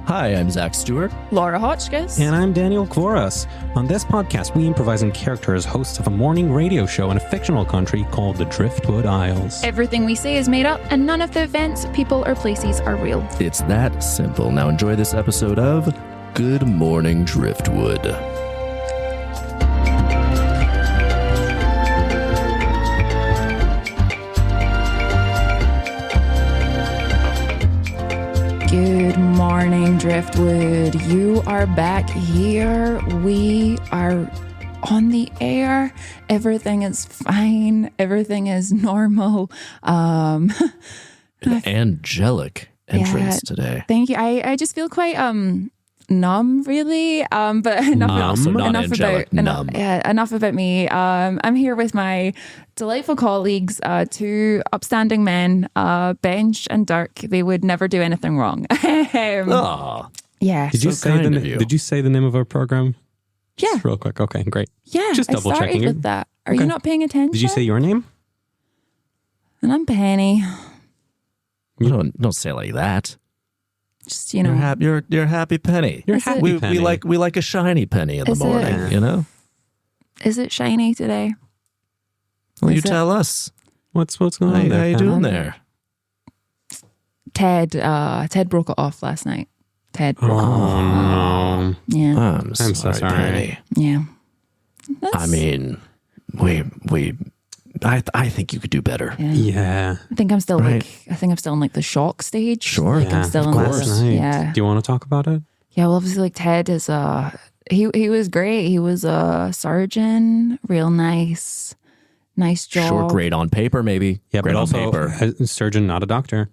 Hi, I'm Zach Stewart. Laura Hotchkiss. And I'm Daniel Kvoras. On this podcast, we improvise in character as hosts of a morning radio show in a fictional country called the Driftwood Isles. Everything we say is made up, and none of the events, people, or places are real. It's that simple. Now enjoy this episode of Good Morning Driftwood. Good morning, Driftwood. You are back here. We are on the air. Everything is fine. Everything is normal. An angelic entrance today. Thank you. I just feel quite numb, really. But enough about me. I'm here with my delightful colleagues, two upstanding men, Bench and Dirk. They would never do anything wrong. Yeah. Did you say the name of our program? Yeah. Just real quick. Okay, great. Yeah. Just double checking with that. Are you not paying attention? Did you say your name? And I'm Penny. You don't say it like that. Just, you know, you're happy Penny. You're happy Penny. We like a shiny penny in the morning. You know. Is it shiny today? Well, you tell us. What's going on there? How you doing there? Ted broke it off last night. Ted broke it off. No. Yeah. I'm so sorry, Penny. Yeah. I mean, I think you could do better. Yeah. I think I'm still in like the shock stage. Sure. Like I'm still in this. Yeah. Do you want to talk about it? Yeah. Well, obviously, like Ted is he was great. He was a surgeon, real nice job. Short grade on paper, maybe. Yeah, grade but on also paper. a surgeon, not a doctor.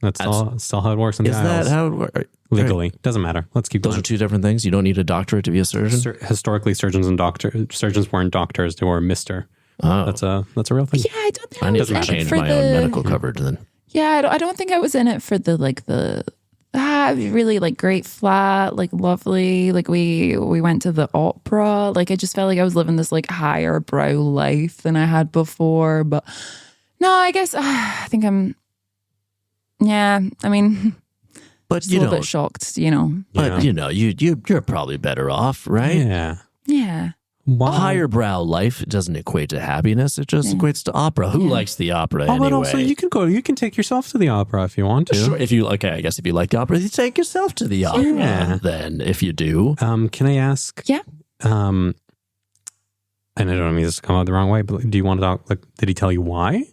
That's still how it works in the Is Isles. that how it works? Legally. Doesn't matter. Let's keep Those going. are two different things. You don't need a doctorate to be a surgeon. Historically, surgeons weren't doctors. They were Mister. Oh, That's a real thing. Yeah, I don't think I need to change my own medical coverage then. Yeah, I don't think I was in it for the really like great flat, like lovely. Like we went to the opera. Like I just felt like I was living this like higher brow life than I had before. But no, I guess I think I'm. Yeah, I mean, But just a little bit shocked, you know. But you're probably better off, right? Yeah. Yeah. Wow. Higher brow life doesn't equate to happiness. It just equates to opera. Who likes the opera anyway? But also you can take yourself to the opera if you want to. Sure, if you I guess if you like the opera, you take yourself to the opera. Yeah. Then if you do, Can I ask? Yeah. And I don't mean this to come out the wrong way, but do you want to talk? Like, did he tell you why?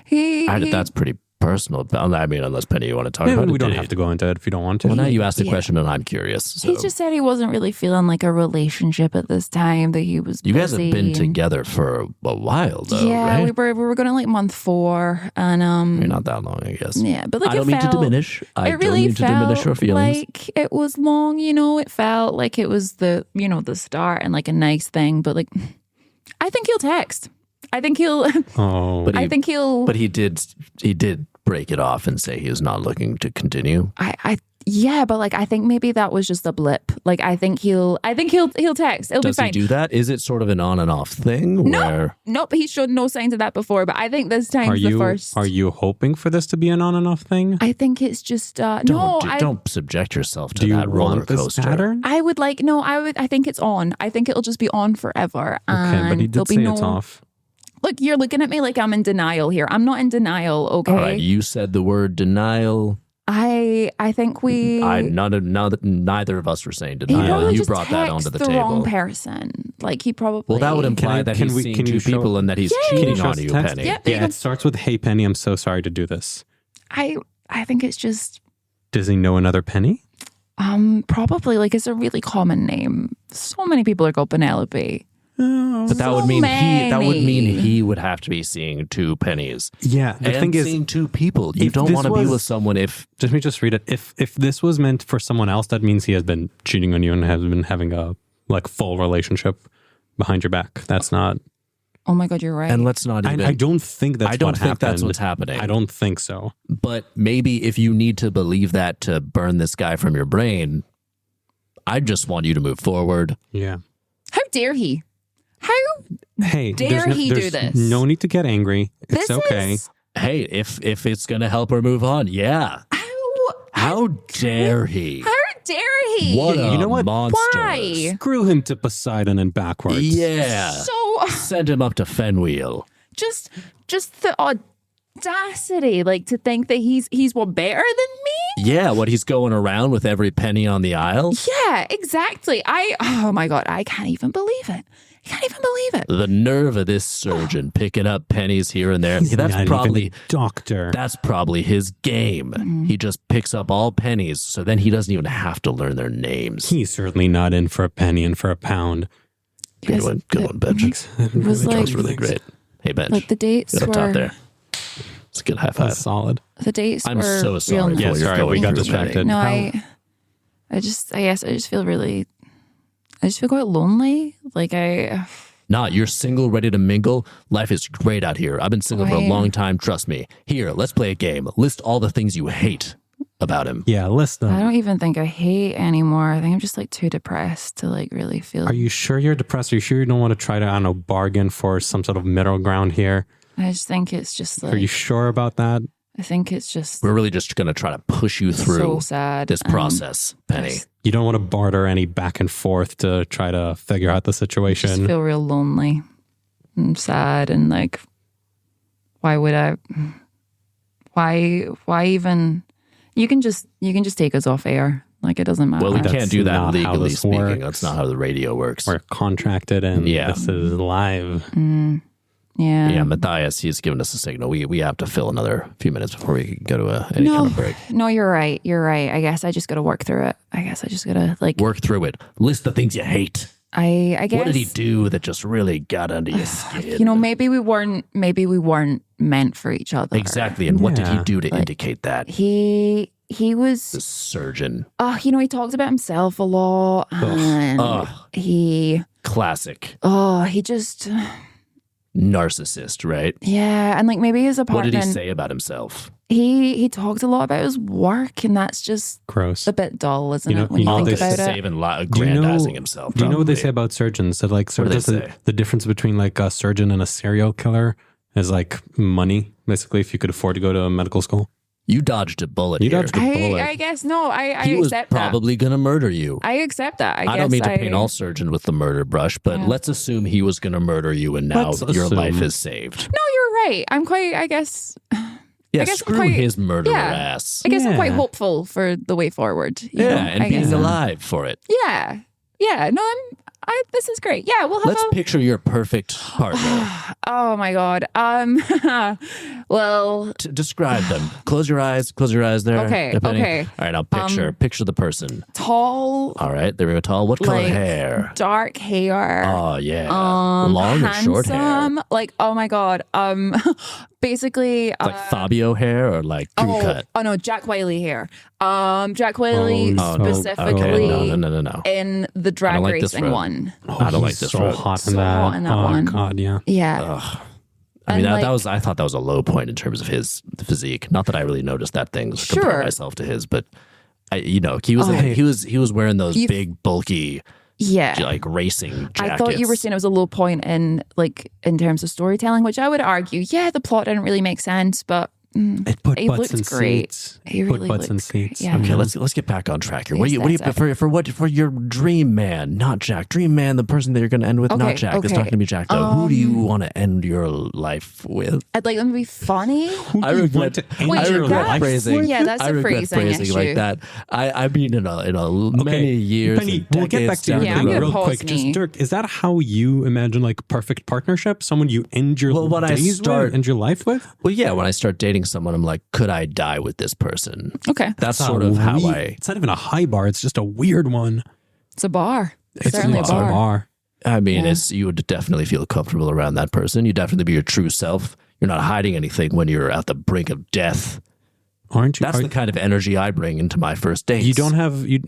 That's pretty personal. I mean, unless Penny, you want to talk about it. We don't have to go into it if you don't want to. Well, now you asked the question, and I'm curious. So. He just said he wasn't really feeling like a relationship at this time. That he was. You guys have busy been together for a while, though, yeah, right? we were going to like month 4, and I mean, not that long, I guess. Yeah, but like I don't mean to diminish. I don't mean to diminish your feelings. Like it was long, you know. It felt like it was the start and like a nice thing, but like I think he'll text. I think he'll. Oh, But he did break it off and say he was not looking to continue. Yeah, but like I think maybe that was just a blip. Like I think he'll text. It'll Does be fine. he do that? Is it sort of an on and off thing? Nope. He showed no signs of that before. But I think this time's the first. Are you hoping for this to be an on and off thing? I think it's just don't subject yourself to that roller coaster. Pattern? I would like I think it's on. I think it'll just be on forever. Okay, but he did say it's off. Look, you're looking at me like I'm in denial here. I'm not in denial, okay? All right, you said the word denial. I think neither of us were saying denial. You brought that onto the table. Wrong person. Like he probably. Well, that would imply that he's seeing two people and that he's cheating on you, Penny. Yeah, it starts with, "Hey, Penny, I'm so sorry to do this." I think it's just. Does he know another Penny? Probably. Like it's a really common name. So many people are called Penelope. But that would mean he would have to be seeing two pennies. Yeah, the thing is, seeing two people. You don't want to be with someone if. Let me just read it. If this was meant for someone else, that means he has been cheating on you and has been having a full relationship behind your back. That's not. Oh my God, you're right. And let's not even. I don't think that's. That's what's happening. I don't think so. But maybe if you need to believe that to burn this guy from your brain, I just want you to move forward. Yeah. How dare he? Hey, dare he do this? No need to get angry. It's okay. Hey, if it's gonna help her move on, yeah. How dare he? How dare he? What a You know what? monster. Why? Screw him to Poseidon and backwards. Yeah. So Send him up to Fenwheel. just the audacity, like to think that he's what, better than me? Yeah, what, he's going around with every penny on the isle? Yeah, exactly. Oh my God, I can't even believe it. I can't even believe it. The nerve of this surgeon picking up pennies here and there. He's That's not probably even a doctor. That's probably his game. He just picks up all pennies, so then he doesn't even have to learn their names. He's certainly not in for a penny and for a pound. Good one, Bench. It was That like was really great. Hey, Bench. Like the dates Get up top were there. It's a good high five. That's solid. the dates I'm were so sorry real for nice. what you're sorry, going we got through, distracted. No, How- I just feel really. I just feel quite lonely. Like Nah, you're single, ready to mingle. Life is great out here. I've been single for a Right. long time. Trust me. Here, let's play a game. List all the things you hate about him. Yeah, list I them. don't even think I hate anymore. I think I'm just like too depressed to like really feel. Are you sure you're depressed? Are you sure you don't want to try to, I don't know, bargain for some sort of middle ground here? I just think it's just like. Are you sure about that? I think it's just We're really just going to try to push you through so sad. this and process, Penny. just- You don't want to barter any back and forth to try to figure out the Just situation. feel real lonely and sad and like, why would I? Why even? You can just take us off air. Like it doesn't matter. Well, we That's can't do that not how legally this speaking. works. That's not how the radio works. We're contracted and Yeah. this is live. Yeah. Yeah, Matthias, he's given us a signal. We have to fill another few minutes before we can go to any kind of break. No, you're right. You're right. I guess I just got to work through it. I guess I just got to like. Work through it. List the things you hate. I guess. What did he do that just really got under your skin? You know, maybe we weren't meant for each other. Exactly. And what did he Yeah. do to indicate that? He The was. surgeon. He talked about himself a lot, and Ugh. he Classic. just. Narcissist, right? Yeah, and like maybe his What apartment. did he say about himself? He talked a lot about his work, and that's just Gross. a bit dull, isn't You know- it? When you you know think they about it. Saving, Do you know- aggrandizing himself. Do you know what they probably. say about surgeons? That like sort What of do they the, say? the difference between like a surgeon and a serial killer is like money. Basically, if you could afford to go to medical school. You dodged a bullet You here. dodged a bullet. I guess no. I He was accept probably going to murder you. that. I accept that. I I don't guess mean to paint all surgeons with the murder brush, but Yeah. let's assume he was going to murder you and now Let's your assume. life is saved. No, you're right. I'm quite. I guess. Yeah, I guess screw quite- his murderer yeah. ass. I guess I'm quite Yeah. hopeful for the way forward. You Yeah, know? and I being guess. alive for it. Yeah. No, this is great. Yeah, we'll have Let's a. picture your perfect partner. Oh my god. Well, Describe them. Close your eyes there. Okay, Penny. okay. All right, now picture the person. tall, All right, there we go. Tall. What color like hair? dark hair. Oh yeah, long or short hair? handsome, like oh my god. Basically, Like Fabio hair or like crew cut? oh no, Jack Wiley hair. Jack Wiley Oh, no. specifically Okay, no. in the drag like this racing road. one. I don't like He's this so road. hot in So that. hot in that oh one. God, yeah. Yeah. I mean, And, that like- was. I thought that was a low point in terms of his physique. Not that I really noticed that thing. Compare Sure. myself to his, but he was he was wearing those You've- big bulky Yeah. like racing jackets. I thought you were saying it was a low point in terms of storytelling, which I would argue, yeah, the plot didn't really make sense, but It put he butts looked in great. seats. He Put really butts in looked great. seats. Yeah. Okay, let's get back on track here. What do you Yes, for your dream man, not Jack? Dream man, the person that you're going to end with, not Okay, Jack. It's okay. not going to be Jack though. Who do you want to end your life with? I'd like them to be funny. I regret to end Wait, your that's- life phrasing. with? Yeah, that's I a regret phrasing phrasing like issue. that. I mean, in a many years. Penny, and we'll get back decades to your down Yeah, the I'm thing gonna road. real pause quick. me. Just Dirk, is that how you imagine like perfect partnership? Someone you end your Well, when I days start- with, end your life with? Well, yeah. When I start dating someone, I'm like, could I die with this person? Okay. That's sort of how It's not even a high bar. It's just a weird one. It's a bar. It's Certainly a a bar. bar. I mean, Yeah. you would definitely feel comfortable around that person. You definitely be your true self. You're not hiding anything when you're at the brink of death. Aren't you? That's Are- the kind of energy I bring into my first dates. you don't have you.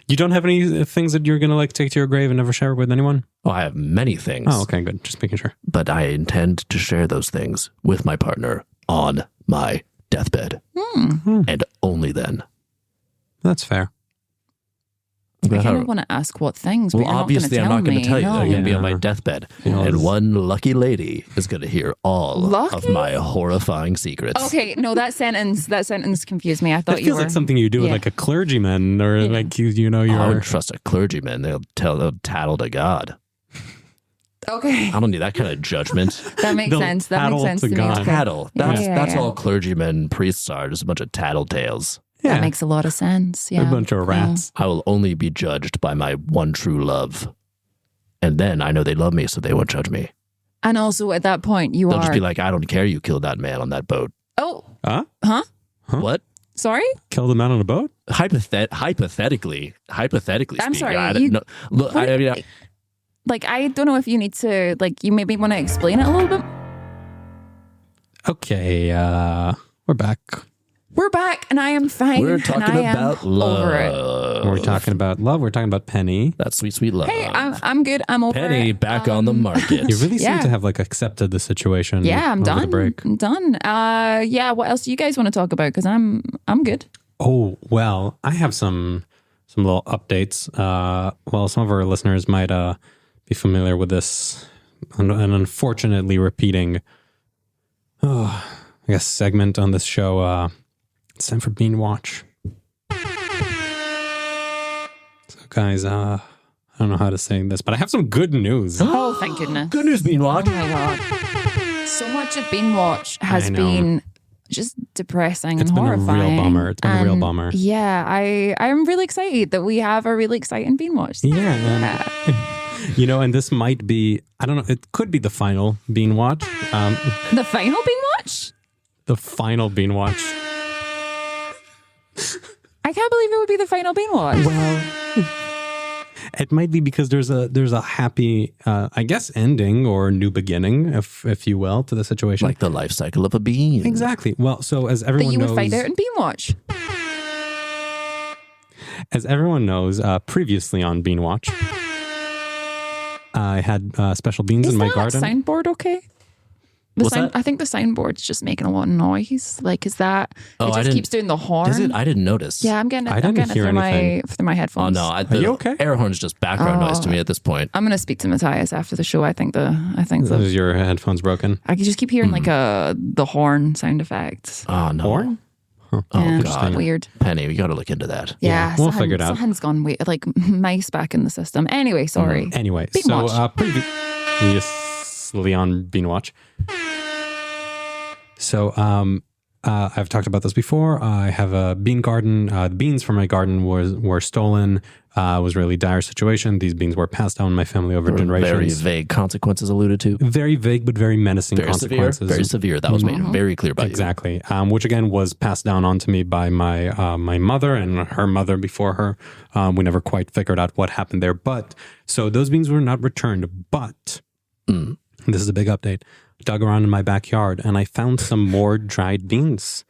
You don't have any things that you're gonna like take to your grave and never share with anyone? Oh, I have many things. Oh, okay, good. Just making sure. But I intend to share those things with my partner on my deathbed. And only then. That's fair. Okay, about I kind how. of want to ask what things, but Well, you're obviously, not I'm not going going to tell you. No. They're going to be on my Yeah. deathbed, Yeah. and one lucky lady is going to hear all of Lucky? my horrifying secrets. Okay, no, that sentence confused me. I thought That you feels were like something you do with yeah. like a clergyman or like you know I you're. would trust a clergyman. They'll tattle to God. Okay, I don't need that kind of judgment. that makes They'll sense. That tattle makes sense to to me. God. Okay. Tattle. Yeah, That's yeah. all clergymen, priests are. Just a bunch of tattletales. Yeah. That makes a lot of sense. Yeah, a bunch of cool. rats. I will only be judged by my one true love. And then I know they love me, so they won't judge me. And also at that point, you They'll are. just be like, I don't care you killed that man on that boat. Oh, Huh? huh? What? Sorry. Killed a man on a boat? Hypothetically I'm speaking, sorry, I you- don't know. Look, what- I mean, Like, I don't know if you need to, like, you maybe want to explain it a little bit. Okay, we're back. We're back, and I am fine. we're and talking I am about over it. love. We're talking about love. We're talking about Penny. That sweet, sweet love. Hey, I'm good. I'm over Penny it. back on the market. You really seem Yeah. to have like accepted the situation. Yeah, I'm over done. The break. I'm done. Yeah, what else do you guys want to talk about? Because I'm good. Oh well, I have some little updates. Well, some of our listeners might be familiar with this, and unfortunately repeating. I guess segment on this show. It's time for Bean Watch. So, guys, I don't know how to say this, but I have some good news. Oh, thank goodness. Good news, Beanwalk. Oh my god. So much of Bean Watch has I know. been just depressing It's and been a real horrifying. bummer. It's been a real And bummer. Yeah, I'm really excited that we have a really exciting Bean Watch. Yeah, and, you know, and this might be, I don't know, it could be the final Bean Watch. The final Bean Watch? The final Bean Watch. I can't believe it would be the final Bean Watch. Well, it might be because there's a happy, I guess, ending or new beginning, if you will, to the situation. Like the life cycle of a bean. Exactly. Well, so as That everyone you would knows, find out in Bean Watch. as everyone knows, previously on Bean Watch, I had special beans Is in my that garden. signboard okay? The What's that? I think the signboard's just making a lot of noise. Like, is that? Oh, it I just didn't- keeps doing the horn. Is it? I didn't notice. Yeah, I'm getting it. I I'm didn't getting it hear through anything. through my Oh headphones. no! Are you okay? Air horn's just background noise to me at this point. I'm gonna speak to Matthias after the show. I think Is your headphones broken? I can just keep hearing like the horn sound effect. Oh no! Horn? Oh Yeah, god! weird. Penny, we got to look into that. Yeah, we'll figure it out. Something's gone weird, like mice back in the system. Anyway, sorry. Anyway, Bean so Watch. previously on Bean Watch. So I've talked about this before. I have a bean garden. The beans from my garden were stolen. It was a really dire situation. These beans were passed down in my family over Very generations. vague consequences alluded to. Very vague, but very menacing Very severe. consequences. Very severe. That was made very clear by you. Exactly. Which again was passed down onto me by my my mother and her mother before her. We never quite figured out what happened there. But so those beans were not returned. But this is a big update. Dug around in my backyard and I found some more dried beans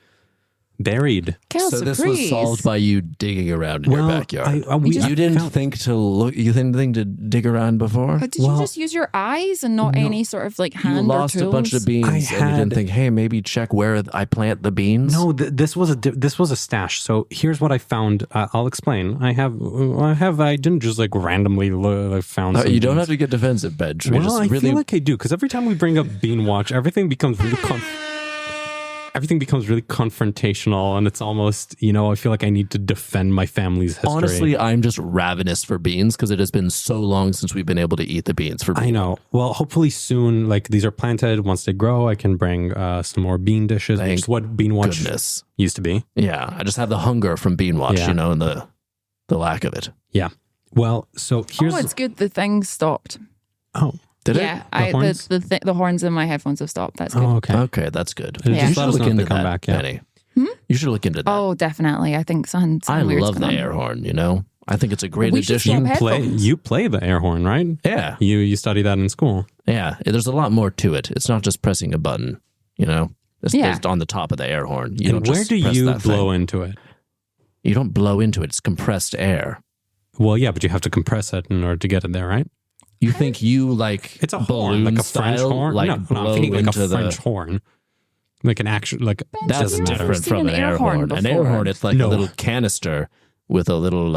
buried. Quelle So this was surprise. solved by you digging around in your backyard. You didn't think to look. You didn't think to dig around before. But did you just use your eyes and not any sort of like You hand lost or tools? a bunch of beans, I and you didn't had- think, hey, maybe check where I plant the beans. No, this was a stash. So here's what I found. I'll explain. I didn't just like randomly found. Some you don't beans. have to get defensive, Bench. We Well, just I really feel like I do because every time we bring up Bean Watch, everything becomes really confrontational, and it's almost I feel like I need to defend my family's history. honestly, I'm just ravenous for beans because it has been so long since we've been able to eat the beans for. I know. Well, hopefully soon. Like these are planted. Once they grow, I can bring some more bean dishes, which is what Bean Watch Goodness. used to be. Yeah, I just have the hunger from Bean Watch, Yeah. and the lack of it. Yeah. Well, so here's. Oh, it's good. The thing stopped. Did Yeah, it? horns? the horns in my headphones have stopped. That's good. Oh, okay. Okay, that's good. Yeah. You Just should let us look know if into they come that, back, yeah. Penny. You should look into that. Oh, definitely. I think something I weird's love the going on. air horn. I think it's a great We should addition. swap headphones. You play the air horn, right? Yeah, You study that in school. yeah. There's a lot more to it. It's not just pressing a button. It's Yeah. on the top of the air horn. You And don't where just do press you that thing. blow into it? You don't blow into it. It's compressed air. Well, yeah, but you have to compress it in order to get it there, right? You think you like It's a horn, balloon like a style, French horn. like no, I'm blow thinking like into a French horn, like an actual like. That's doesn't matter. different seen from an an air air horn horn. An air before. horn, it's like No. a little canister with a little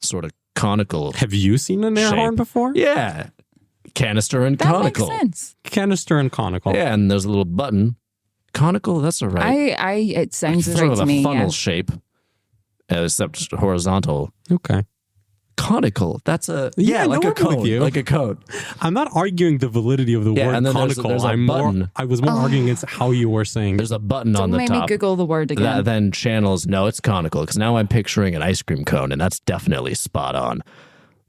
sort of conical. Have you seen an air Shape. horn before? Yeah. Canister and That conical. makes sense. Canister and conical. Yeah, and there's a little button. Conical, that's all right. It sounds Sort right of to a me. funnel Yeah. shape, except horizontal. Okay. Conical, that's a Yeah, like no, a I'm with cone, you. like a cone. I'm not arguing the validity of the Yeah, word and then conical. there's a button. I was more arguing against how you were saying. There's a button on Don't the make me top. Google the word again. That then channels. No, it's conical because now I'm picturing an ice cream cone, and that's definitely spot on.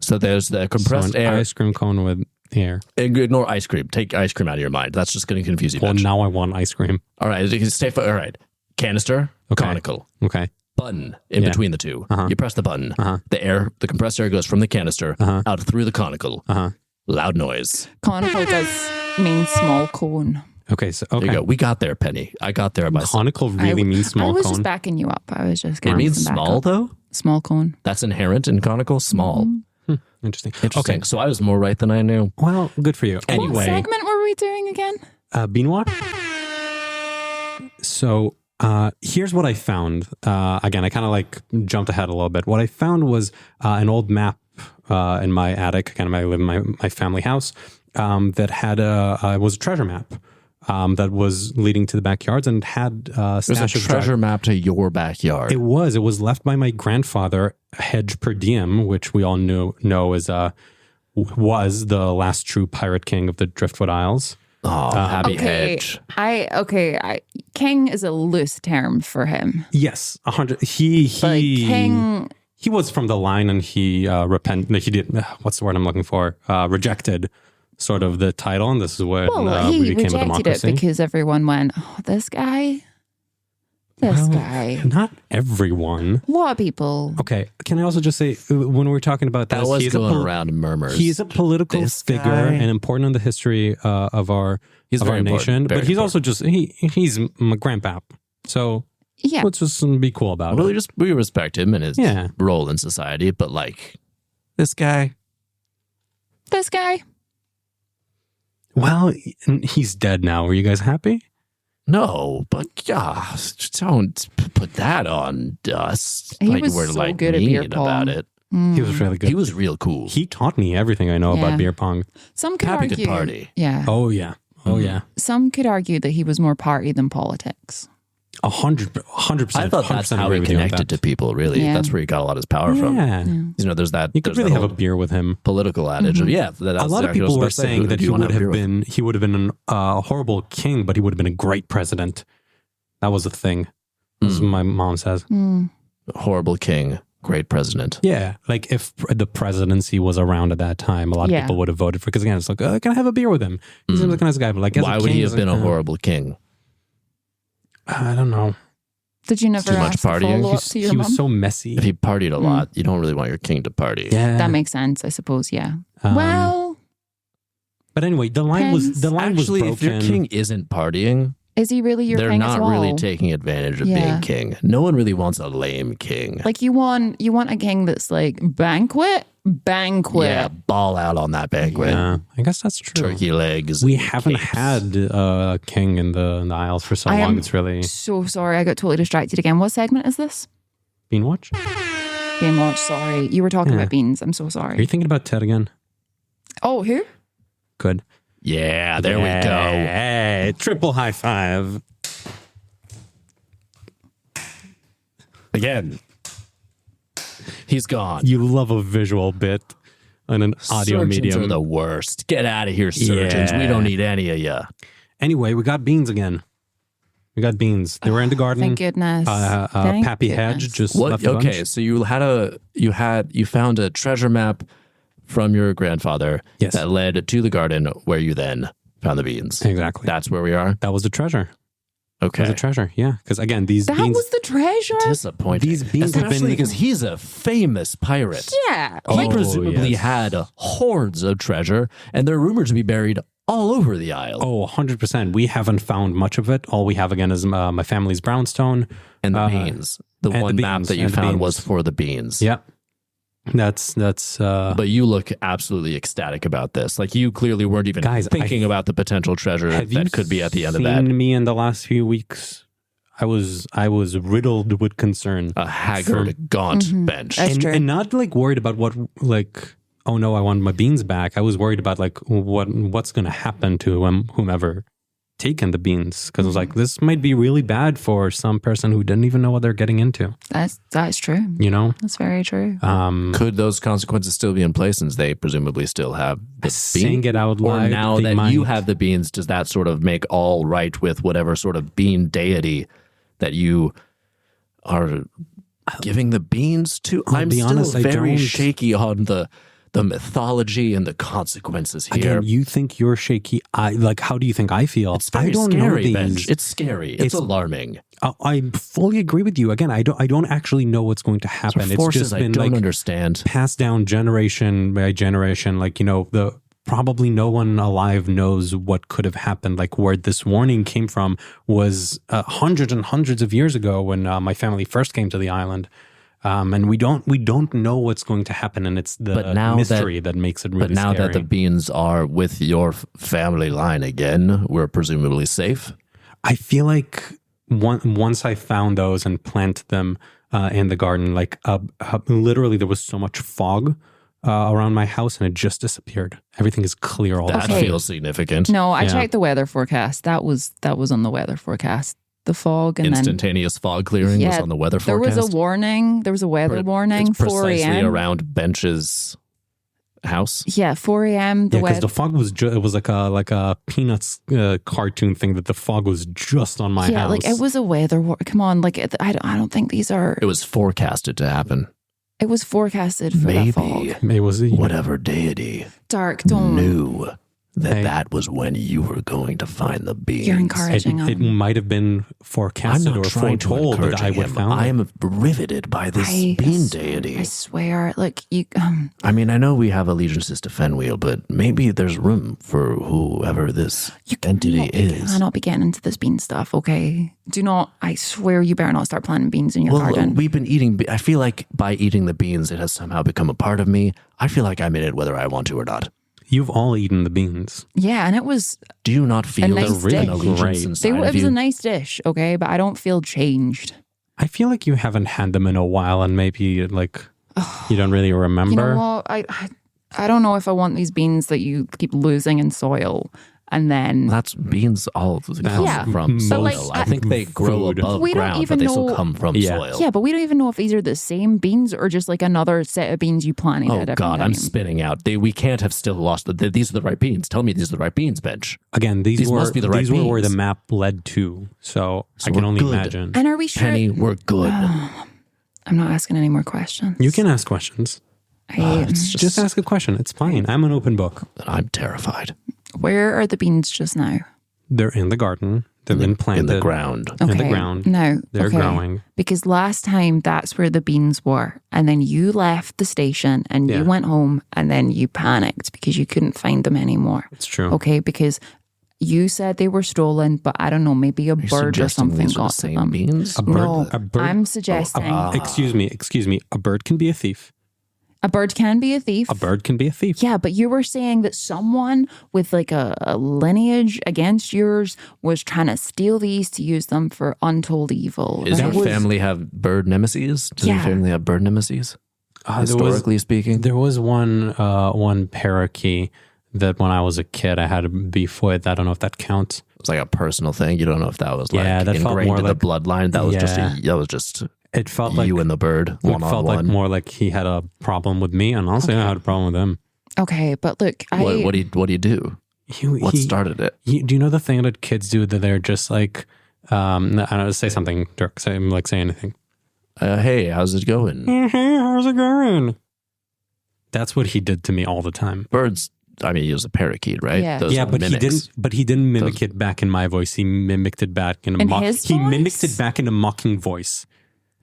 So there's the compressed an air. ice cream cone with air. Ignore ice cream. Take ice cream out of your mind. That's just going to confuse you. Well, Mitch. now I want ice cream. All right, you can stay. All right, canister, Okay. conical. Okay. Button in Yeah. between the two. Uh-huh. You press the button. Uh-huh. The compressed air goes from the canister Uh-huh. out through the conical. Uh-huh. Loud noise. Conical does mean small cone. Okay. So There okay. you go. We got there, Penny. I got there myself. Conical really means I small was cone. just backing you up. I was just It giving means some small backup. though. Small cone. That's inherent in conical. Small. Interesting. Interesting. Okay. So I was more right than I knew. Well, good for you. What Anyway, segment were we doing again? Beanwatch. So here's what I found. Again, I kind of like jumped ahead a little bit. What I found was an old map in my attic. Kind of, I live in my family house that had it was a treasure map that was leading to the backyards and had There's a stashes treasure map to your backyard. It was left by my grandfather, Bench PerDiem, which we all know as was the last true pirate king of the Driftwood Isles. Oh, happy Okay, hedge. king is a loose term for him. Yes, 100. He Like king, he was from the line, and he He did. What's the word I'm looking for? Rejected, sort of the title, and this is when he we became a rejected it democracy. because everyone went, "Oh, this guy, guy." Not everyone. A lot of people. Okay, can I also just say when we're talking about That this, was he's going around murmurs. He's a political This figure guy. and important in the history of our He's of very our nation. important, very But he's also just he's my grandpap. So Yeah, let's just be cool about Well, it. we respect him and his Yeah. role in society, but like this guy, this guy. Well, he's dead now. Are you guys happy? no, but don't put that on us. He like was we're so like good at beer mean pong. about it. He was really good. He was real cool. He taught me everything I know Yeah. about beer pong. Some could Happy argue. to party. Yeah. Oh yeah. Oh yeah. Some could argue that he was more party than politics. 100%. I thought that's how agree he with you on connected to that. people. Really, Yeah. that's where he got a lot of his power from. Yeah. You know, there's that. You could there's really that have a whole beer with him. political adage. Of, yeah, that's A lot of exactly what I people was were about to say. saying Who that do he you wanna would have beer have with? been a horrible king, but he would have been a great president. That was the thing. As my mom says. Horrible king, great president. Yeah, like if the presidency was around at that time, a lot of Yeah. people would have voted for. Because again, it's like, can I have a beer with him? He seems like a nice guy, but like, as Why a would king, he it's have been like, a horrible king? I don't know. Did you never Too much ask a partying? follow up to your He mum? was so messy. If he partied a lot, you don't really want your king to party. Yeah, That makes sense, I suppose. Yeah. Um, Well, but anyway, the line Depends. was Actually, was if your broken. king isn't partying, is he really your they're king as not well? really taking advantage of Yeah. being king. No one really wants a lame king. Like you want a king that's like banquet. Yeah, ball out on that banquet. Yeah, I guess that's true. Turkey legs. We and haven't capes. had a king in the Isles for so I long. am It's really so sorry. I got totally distracted again. What segment is this? Bean Watch. Game watch. Sorry, you were talking Yeah. about beans. I'm so Are you sorry. thinking about Ted again? Oh, who? Good. Yeah, there we go. Hey, triple high five. Again. He's gone. You love a visual bit on an audio Surgeons medium. are the worst. Get out of here, surgeons. Yeah. We don't need any of you. Anyway, we got beans again. We got beans. They were in the garden. Thank goodness. Thank Pappy Hedge goodness. just What? left a Okay, bunch. so you found a treasure map from your grandfather Yes. that led to the garden where you then found the beans. Exactly. That's where we are. That was the treasure. That Okay. was the treasure. Yeah, because again, these That beans. was the treasure. Disappointing. These beans have Especially been- because he's a famous pirate. Yeah. He Like, presumably yes. had hordes of treasure, and they're rumored to be buried all over the isle. Oh, 100%. We haven't found much of it. All we have again is my family's brownstone. And the beans. The and one the map beans, that you and the found beans. was for the beans. Yeah. That's But you look absolutely ecstatic about this. Like you clearly weren't even Guys, thinking about the potential treasure have you that could be at the end of that. seen me in the last few weeks? I was riddled with concern. A haggard, gaunt bench. That's true. And not like worried about what, like, oh no, I want my beans back. I was worried about like what's going to happen to whomever taken the beans, because I was like, this might be really bad for some person who didn't even know what they're getting into. That's true. You know, That's very true. Could those consequences still be in place since they presumably still have the saying bean? it out Or loud, now they that might. you have the beans, does that sort of make all right with whatever sort of bean deity that you are giving the beans to? I'm be still honest, I very don't- shaky on the mythology and the consequences here. Again, you think you're shaky. How do you think I feel? It's very I don't scary, know these. Benj. It's scary. It's alarming. I fully agree with you. Again, I don't actually know what's going to happen. It's Forces just I been don't like understand. passed down generation by generation. Like, you know, probably no one alive knows what could have happened. Like where this warning came from was hundreds and hundreds of years ago when my family first came to the island. And we don't know what's going to happen, and it's the mystery that makes it really But now scary. that the beans are with your family line again, we're presumably safe. I feel like once I found those and planted them in the garden, like literally there was so much fog around my house, and it just disappeared. Everything is clear all the That time. feels significant. No, I Yeah. checked the weather forecast. That was on the weather forecast. The fog and Instantaneous fog clearing was Yeah, on the weather then there forecast. was a warning. There was a weather warning. It's 4 precisely a.m. around Bench's house. Yeah, 4 a.m. The Yeah, because weather. the fog was it was like a Peanuts cartoon thing that the fog was just on my Yeah, house. like it was a weather. Come on, like I don't think these are. It was forecasted to happen. It was forecasted for that fog. Maybe It was whatever deity Dark, don't. knew that Hey. that was when you were going to find the beans. You're encouraging it him. might have been I'm forecasted not or trying to foretold encourage that I would him. found I it. am riveted by this bean deity. I swear, like you. I mean, I know we have allegiances to Fenwheel, but maybe there's room for whoever this entity is. cannot be getting into this bean stuff. Okay, do not. I swear, you better not start planting beans in your garden. We've been eating. I feel like by eating the beans, it has somehow become a part of me. I feel like I'm in it whether I want to or not. You've all eaten the beans. Yeah, and it was. Do you not feel nice an dish. allegiance Great. inside It of was you? a nice dish, okay, but I don't feel changed. I feel like you haven't had them in a while, and maybe like you don't really remember. You know what? I don't know if I want these beans that you keep losing in soil, and then That's beans all come Yeah, from but soil. like, I think they grow food. above We don't ground, even but they still know- come from Yeah. soil. yeah, but we don't even know if these are the same beans or just like another set of beans you planted Oh at a God, I'm time. spitting out. We can't have still lost. These are the right beans. Tell me these are the right beans, Bench. Again, these must be the right these were where the beans. map led to. So I we're can only good. imagine. And are we sure? Penny, we're good. I'm not asking any more questions. You can ask questions. It's Just ask a question. It's fine. I'm an open book. I'm terrified. Where are the beans just now? They're in the garden. They've been planted In the ground. in the ground. No, They're okay. growing. Because last time that's where the beans were, and then you left the station and Yeah. you went home, and then you panicked because you couldn't find them anymore. It's true. Okay, because you said they were stolen, but I don't know, maybe a Are you bird or suggesting something these are got the to same them. beans? A bird, No, a bird. I'm suggesting Excuse me. A bird can be a thief. a bird can be a thief. A bird can be a thief. Yeah, but you were saying that someone with like a lineage against yours was trying to steal these to use them for untold evil. Does right? your family have bird nemesis? Does your Yeah. family have bird nemesis? There Historically speaking? There was one parakeet that when I was a kid I had a beef with. I don't know if that counts. It's like a personal thing. You don't know if that was like Yeah, that felt ingrained more in like- the bloodline. That was Yeah. just It felt you like and the bird it one on felt like one. more like he had a problem with me, and honestly, I had a problem with him. Okay, but look, What do you do? What started it? Do you know the thing that kids do that they're just like, I don't know, say something, Dirk, say anything. Hey, how's it going? Hey, how's it going? That's what he did to me all the time. Birds. I mean, he was a parakeet, right? Yeah. Those Yeah, are but mimics. he didn't mimic it back in my voice. He mimicked it back in a In his he mimicked voice? it back in a mocking voice.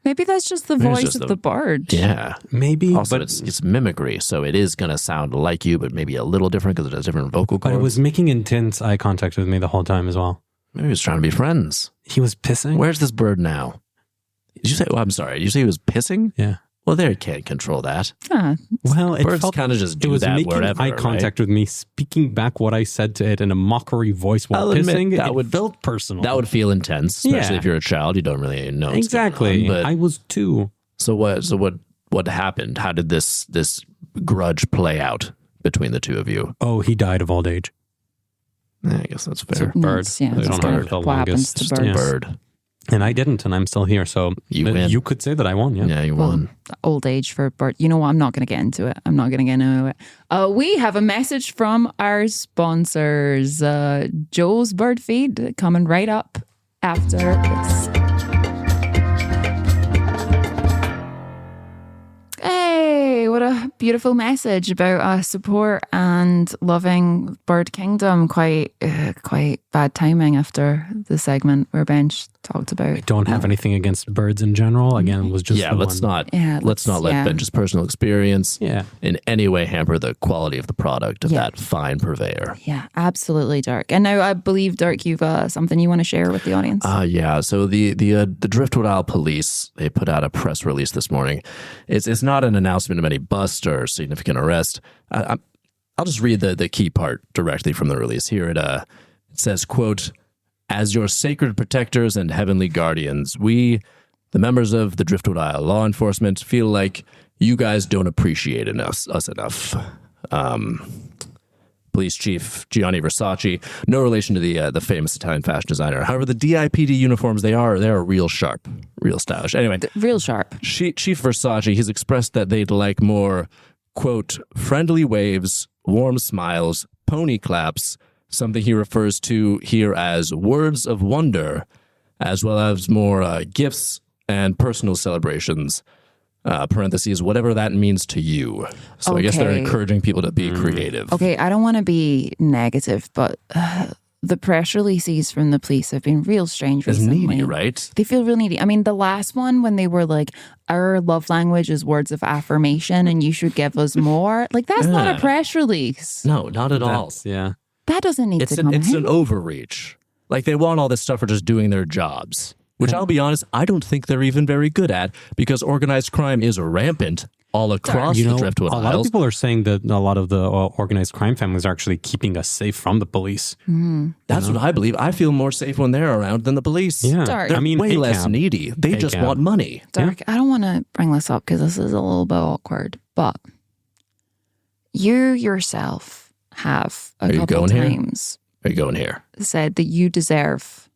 maybe that's just the Maybe it's voice just of the- the bird. Yeah. Maybe, Also, but it's mimicry, so it is going to sound like you, but maybe a little different because it has different vocal cords. it was making intense eye contact with me the whole time as well. Maybe he was trying to be friends. He was pissing. Where's this bird now? Did you say? Oh, I'm sorry. Did you say he was pissing? Yeah. Well, they can't control that. Well, it Birds kind of just do was that making wherever, eye contact with me, speaking back what I said to it in a mockery voice while I'll admit pissing. that would felt personal. That would feel intense, especially Yeah. if you're a child. You don't really know what's exactly. going on, but I was 2. So what happened? How did this grudge play out between the two of you? Oh, he died of old age. I guess that's It's a fair. bird. Yeah, They it's don't kind have of the what happens longest. to Just a birds. bird. And I didn't, and I'm still here. So You win. you could say that I won. Yeah. Yeah, you Well, won. old age for bird. You know what? I'm not going to get into it. I'm not going to get into it. We have a message from our sponsors, Joe's Bird Feed, coming right up after this. Hey, what a beautiful message about support and loving Bird Kingdom. Quite bad timing after the segment where Bench talked about. I don't have anything against birds in general. Again, it was just the let's one. not let's not let yeah. Ben's personal experience Yeah. in any way hamper the quality of the product of Yeah. that fine purveyor. Yeah, absolutely, Dirk. And now I believe, Dirk, you've something you want to share with the audience. Yeah. So the Driftwood Isle Police, they put out a press release this morning. It's not an announcement of any bust or significant arrest. I'll just read the key part directly from the release here. It says, quote, "As your sacred protectors and heavenly guardians, we, the members of the Driftwood Isle law enforcement, feel like you guys don't appreciate us enough." Police Chief Gianni Versace, no relation to the famous Italian fashion designer. However, the DIPD uniforms, they're real sharp, real stylish. Anyway, Real sharp. Chief Versace, he's expressed that they'd like more, quote, friendly waves, warm smiles, pony claps, something he refers to here as words of wonder, as well as more gifts and personal celebrations. Parentheses, whatever that means to you. So I guess they're Okay. encouraging people to be creative. Okay, I don't want to be negative, but the press releases from the police have been real strange It's recently. needy, right? They feel real needy. I mean, the last one when they were like, our love language is words of affirmation and you should give us more. Like, that's not a Yeah. press release. No, not at all. Yeah. That doesn't need It's to come it's out. an overreach. Like they want all this stuff for just doing their jobs, which I'll be honest, I don't think they're even very good at because organized crime is rampant all across You the know, Driftwood a lot of Isles. people are saying that a lot of the organized crime families are actually keeping us safe from the police. That's what I believe. I feel more safe when they're around than the police. Yeah. Dark. They're I mean, way hey, less Cam. needy. They Hey, just Cam. want money. Dirk, I don't want to bring this up because this is a little bit awkward, but you yourself have a Are you couple going here? times Are you going here? said that you deserve,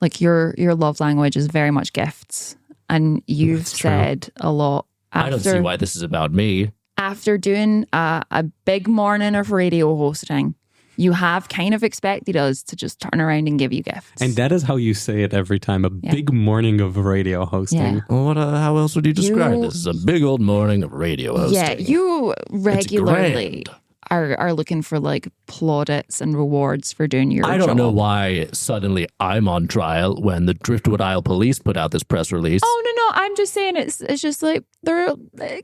like your love language is very much gifts, and you've That's true. said a lot I don't see after why this is about me. after doing a big morning of radio hosting. You have kind of expected us to just turn around and give you gifts. And that is how you say it every time. A big morning of radio hosting. Yeah. Well, how else would you describe You- this? Is a big old morning of radio hosting. Yeah, you regularly grand. are looking for like plaudits and rewards for doing your I job. don't know why suddenly I'm on trial when the Driftwood Isle Police put out this press release. Oh no, I'm just saying it's just like they're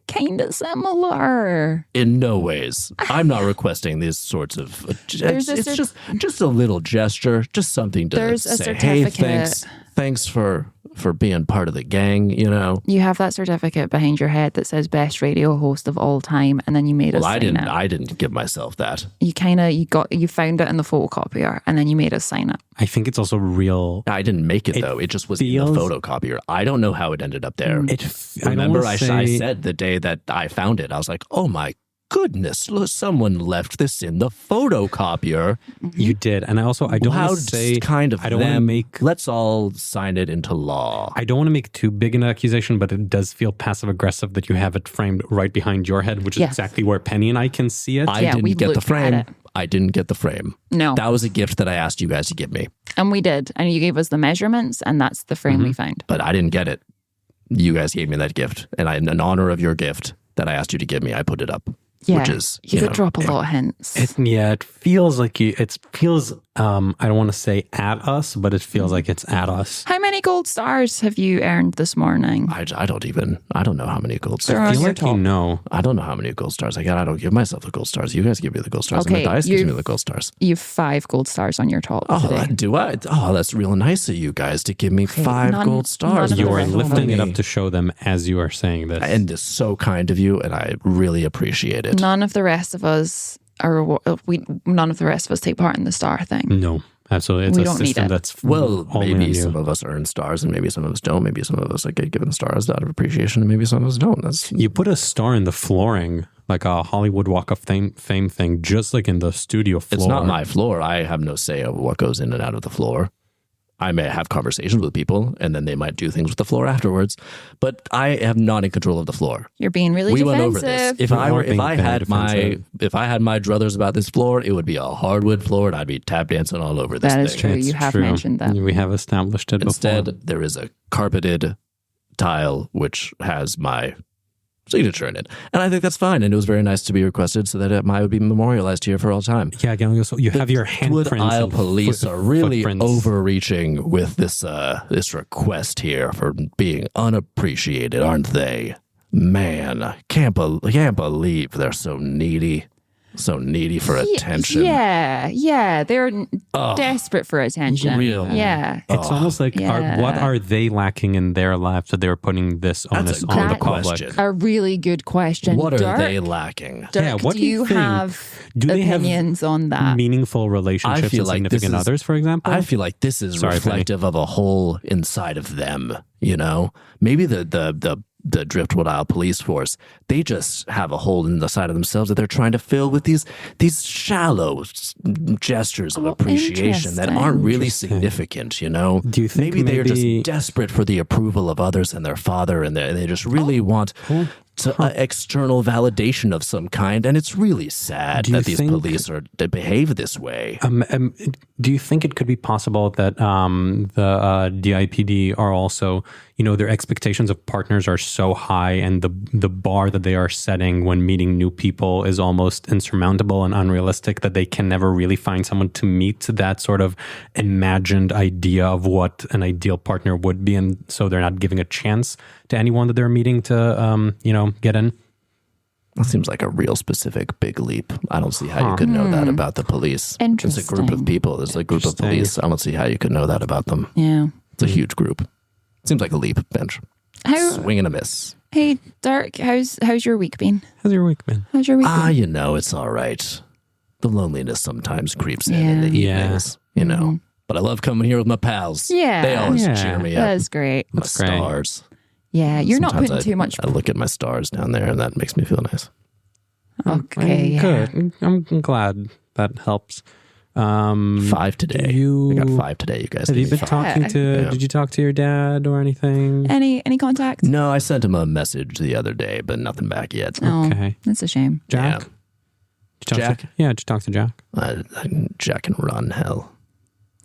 kind of similar. In no ways. I'm not requesting these sorts of. There's It's, a just a little gesture, just something to There's a say. Hey, certificate. thanks for being part of the gang. You know. You have that certificate behind your head that says best radio host of all time, and then you made us Well, sign it. I didn't give myself that. You found it in the photocopier, and then you made us sign it. I think it's also real. I didn't make it, It though. It just was feels- in the photocopier. I don't know how it ended up there. Remember, I said the day that I found it, I was like, oh my goodness, look, someone left this in the photocopier. you did, and I don't How want to say kind of I don't want to them. make. Let's all sign it into law. I don't want to make too big an accusation, but it does feel passive aggressive that you have it framed right behind your head, which is Yes. exactly where Penny and I can see it. I Yeah, didn't we've get the looked at frame. it. I didn't get the frame. No, That was a gift that I asked you guys to give me, and we did, and you gave us the measurements, and that's the frame Mm-hmm. we found. but I didn't get it. You guys gave me that gift, and in honor of your gift that I asked you to give me, I put it up. Yeah, Which is, you could drop a lot of hints. It feels like it feels I don't want to say at us, but it feels like it's at us. How many gold stars have you earned this morning? I don't know how many gold They're stars. I on feel your like you top. know. I don't know how many gold stars I got. I don't give myself the gold stars. You guys give me the gold stars. Okay, And the dice gives me the gold stars. You have 5 gold stars on your top Oh, today. do I? Oh, that's real nice of you guys to give me 5 none- gold stars. none of the You are rest of lifting it me. up to show them as you are saying this. And it's so kind of you, and I really appreciate it. None of the rest of us none of the rest of us take part in the star thing. No, absolutely. It's We a don't need system it. that's Well, only on maybe you. some of us earn stars, and maybe some of us don't. Maybe some of us get given stars out of appreciation, and maybe some of us don't. That's You put a star in the flooring, like a Hollywood Walk of Fame thing, just like in the studio floor. It's not my floor. I have no say over what goes in and out of the floor. I may have conversations with people, and then they might do things with the floor afterwards. But I am not in control of the floor. You're being really We defensive. went over this. If You I are being very defensive. if I had my druthers about this floor, it would be a hardwood floor, and I'd be tap dancing all over this That is thing. true. It's You have true. mentioned that. We have established it Instead, before. there is a carpeted tile which has my signature in it, and I think that's fine. And it was very nice to be requested so that it would be memorialized here for all time. Yeah, again, so you have your Driftwood handprints. Isle and Police are really footprints. overreaching with this request here for being unappreciated, aren't they? Man, I can't believe they're so needy for attention. Yeah. They're Ugh. desperate for attention. Real. Yeah. It's almost like, Yeah. what are they lacking in their lives that they're putting this That's onus a on the good public? question. A really good question. What are Dirk, they lacking? Dirk, Yeah, what do do you you think? have Do they have opinions on that? Meaningful relationships I feel with like this significant is- others, for example? I feel like this is Sorry, reflective of a hole inside of them, you know? Maybe the Driftwood Isle Police Force, they just have a hole in the side of themselves that they're trying to fill with these shallow gestures of Oh, appreciation that aren't really Interesting. significant, you know? Do you think maybe they're maybe- just desperate for the approval of others and their father, and they just really want external validation of some kind, and it's really sad Do you that these think- police they behave this way. Do you think it could be possible that the DIPD are also, their expectations of partners are so high, and the bar that they are setting when meeting new people is almost insurmountable and unrealistic, that they can never really find someone to meet that sort of imagined idea of what an ideal partner would be, and so they're not giving a chance to anyone that they're meeting to, get in? That seems like a real specific big leap. I don't see how you could know that about the police. It's a group of Interesting. people. There's a group of Interesting. police. I don't see how you could know that about them. Yeah. It's a huge group. Seems like a leap, Bench. How, Swing and a miss. hey, Dirk, how's your week been? How's your week been? How's your week been? It's all right. The loneliness sometimes creeps in the Yeah. evenings, But I love coming here with my pals. Yeah. They always Yeah. cheer me up. That's great. My That's great. stars. Yeah, you're not Sometimes putting too much. I look at my stars down there, and that makes me feel nice. Okay, yeah. Good. I'm glad that helps. 5 today. I got 5 today. You guys Have you gave me been 5. talking to? Yeah. Did you talk to your dad or anything? Any contact? No, I sent him a message the other day, but nothing back yet. Oh, Okay. that's a shame. Jack? Yeah. Did you talk Jack? To, yeah, did you talk to Jack? Jack can run hell.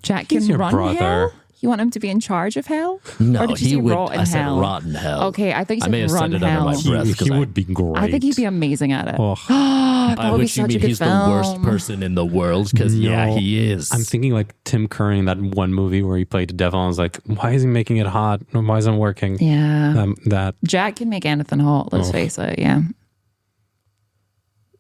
Jack He's can your run brother. hell? You want him to be in charge of hell? No, Or did you he say would. rotten I said hell? rotten hell. Okay, I think you I may said have run said it under hell. my breath. He 'cause would be great. I think he'd be amazing at it. Oh, That would be which you such a mean good he's film. the worst person in the world? Because yeah, No. he is. I'm thinking like Tim Curry in that one movie where he played the devil. I was like, why is he making it hot? Why isn't it working? Yeah. That Jack can make anything hot, let's Oh. face it. Yeah.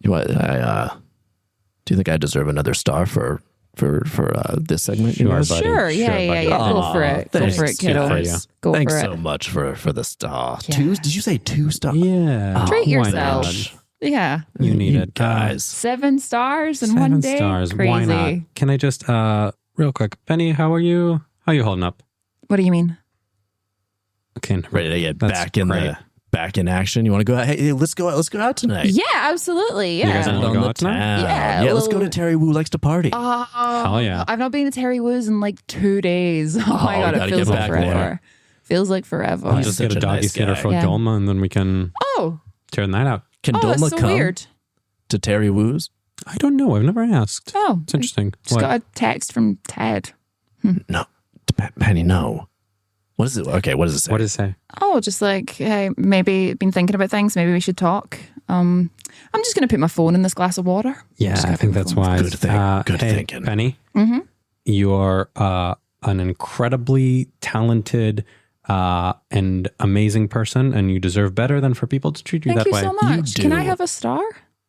What? Do you think I deserve another star for this segment? Sure, yours? buddy. Sure. Yeah, Sure, yeah, buddy. yeah. Go Aw, for it. Go thanks, for it, kiddo. guys. Go Thanks for so it. much for the star. Yeah. 2? Did you say 2 stars? yeah. Treat Why yourself. not? Yeah. You need You it, guys. 7 stars in 7 one day. stars. Crazy. Why not? Can I just real quick, Penny? How are you? How are you holding up? What do you mean? Okay, Ready to get That's back in action? You want to go out? Hey, let's go out tonight. Yeah, absolutely. You guys Yeah. wanna On go the out tonight? town. Yeah, Let's go well- to Terry Wu Likes to Party. Hell yeah. I've not been to Terry Wu's in like 2 days. Oh my Oh, God, gotta it feels get like back forever. there. Feels like forever. I'll He's just such get a a doggy nice sitter guy. for Yeah. Dolma, and then we can Oh, tear the night out. Can oh, Dolma that's so come weird. to Terry Wu's? I don't know. I've never asked. Oh, It's interesting. just What? got a text from Ted. No, Penny, no. What is it? Okay, what does it say? What does it say? Oh, just like, hey, maybe been thinking about things. Maybe we should talk. I'm just going to put my phone in this glass of water. Yeah, Just I gonna think put my that's phone- wise. Good thing. Good hey, thinking. Penny, Mm-hmm. you're an incredibly talented and amazing person, and you deserve better than for people to treat you Thank that you way. so much. You Can I do. have a star?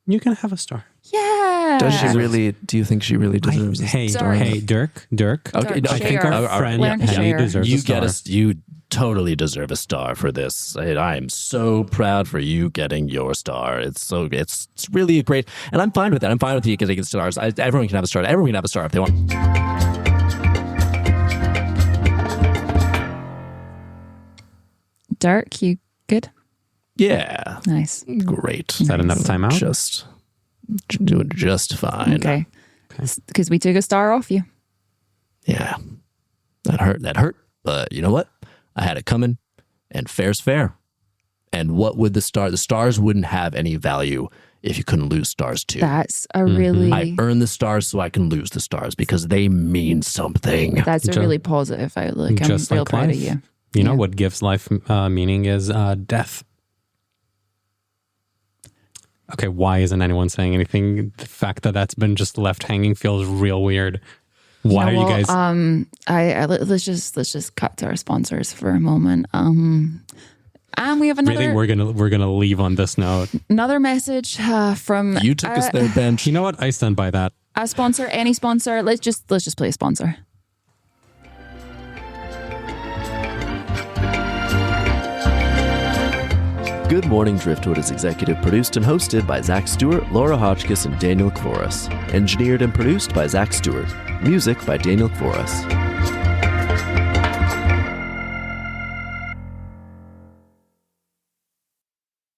You can have a star. Yeah. Does she really? Do you think she really deserves a Hey, star? hey, Dirk. Okay, Dirk, I think share. our friend Learn to Penny share. deserves You a star. get you totally deserve a star for this. I am so proud for you getting your star. It's really great, and I'm fine with that. I'm fine with you getting stars. Everyone can have a star. Everyone can have a star if they want. Dirk, you good? Yeah, Nice. great. Is that enough timeout? Just doing just fine. Okay. Because we took a star off you. Yeah, that hurt. But you know what? I had it coming, and fair's fair. And what would the stars wouldn't have any value if you couldn't lose stars too. That's a really... I earn the stars so I can lose the stars because they mean something. That's a really positive outlook. I'm Just real like proud of life. you. You know Yeah. what gives life meaning is death. Okay, why isn't anyone saying anything? The fact that that's been just left hanging feels real weird. Why are you guys? Let's just cut to our sponsors for a moment. And we have Really, we're gonna leave on this note. another message from You took us there, Bench. You know what? I stand by that. a sponsor, any sponsor. Let's just play a sponsor. Good Morning Driftwood is executive produced and hosted by Zach Stewart, Laura Hotchkiss, and Daniel Kvoras. Engineered and produced by Zach Stewart. Music by Daniel Kvoras.